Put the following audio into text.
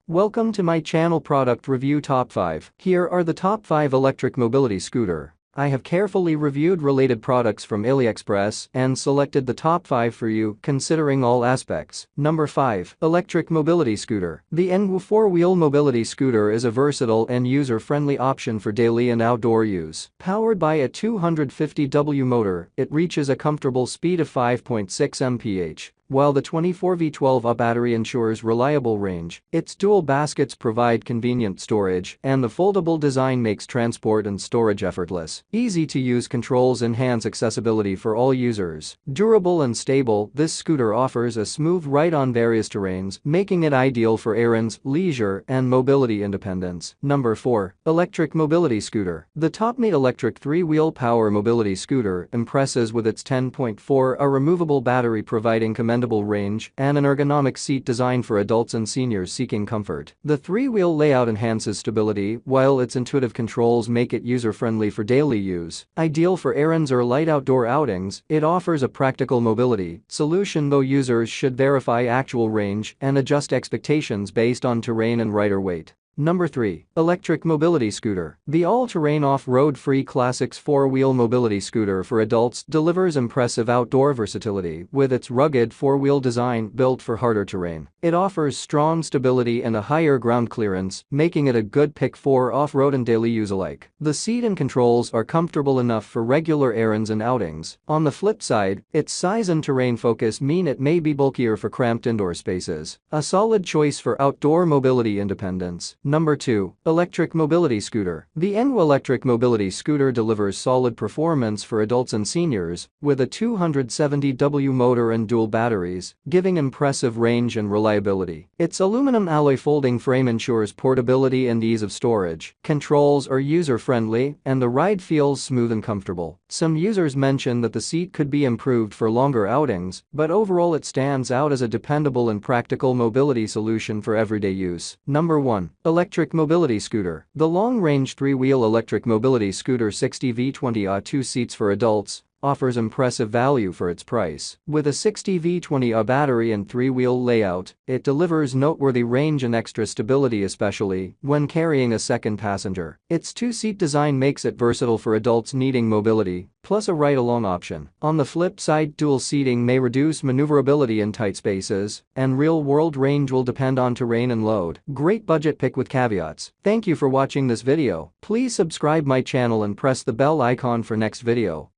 Welcome to my channel Product Review Top 5. Here are the top 5 electric mobility scooter. I have carefully reviewed related products from AliExpress and selected the top 5 for you, considering all aspects. Number 5. Electric Mobility Scooter. The Enwu 4-wheel mobility scooter is a versatile and user-friendly option for daily and outdoor use. Powered by a 250W motor, it reaches a comfortable speed of 5.6 mph. While the 24V12A battery ensures reliable range, its dual baskets provide convenient storage, and the foldable design makes transport and storage effortless. Easy-to-use controls enhance accessibility for all users. Durable and stable, this scooter offers a smooth ride on various terrains, making it ideal for errands, leisure, and mobility independence. Number 4. Electric Mobility Scooter. The Topmate electric 3-wheel power mobility scooter impresses with its 10.4 a removable battery providing commendable range and an ergonomic seat designed for adults and seniors seeking comfort. The 3-wheel layout enhances stability, while its intuitive controls make it user-friendly for daily use. Ideal for errands or light outdoor outings, it offers a practical mobility solution, though users should verify actual range and adjust expectations based on terrain and rider weight. Number 3. Electric Mobility Scooter. The all-terrain off-road free Classics 4-wheel mobility scooter for adults delivers impressive outdoor versatility with its rugged 4-wheel design built for harder terrain. It offers strong stability and a higher ground clearance, making it a good pick for off-road and daily use alike. The seat and controls are comfortable enough for regular errands and outings. On the flip side, its size and terrain focus mean it may be bulkier for cramped indoor spaces. A solid choice for outdoor mobility independence. Number 2. Electric Mobility Scooter. The Enwu electric mobility scooter delivers solid performance for adults and seniors, with a 270W motor and dual batteries, giving impressive range and reliability. Its aluminum alloy folding frame ensures portability and ease of storage. Controls are user-friendly, and the ride feels smooth and comfortable. Some users mention that the seat could be improved for longer outings, but overall it stands out as a dependable and practical mobility solution for everyday use. Number 1. Electric Mobility Scooter. The long-range 3-wheel electric mobility scooter 60V20A 2 seats for adults offers impressive value for its price. With a 60V20A battery and 3-wheel layout, it delivers noteworthy range and extra stability, especially when carrying a second passenger. Its 2-seat design makes it versatile for adults needing mobility, plus a ride-along option. On the flip side, dual seating may reduce maneuverability in tight spaces, and real-world range will depend on terrain and load. Great budget pick with caveats. Thank you for watching this video. Please subscribe my channel and press the bell icon for next video.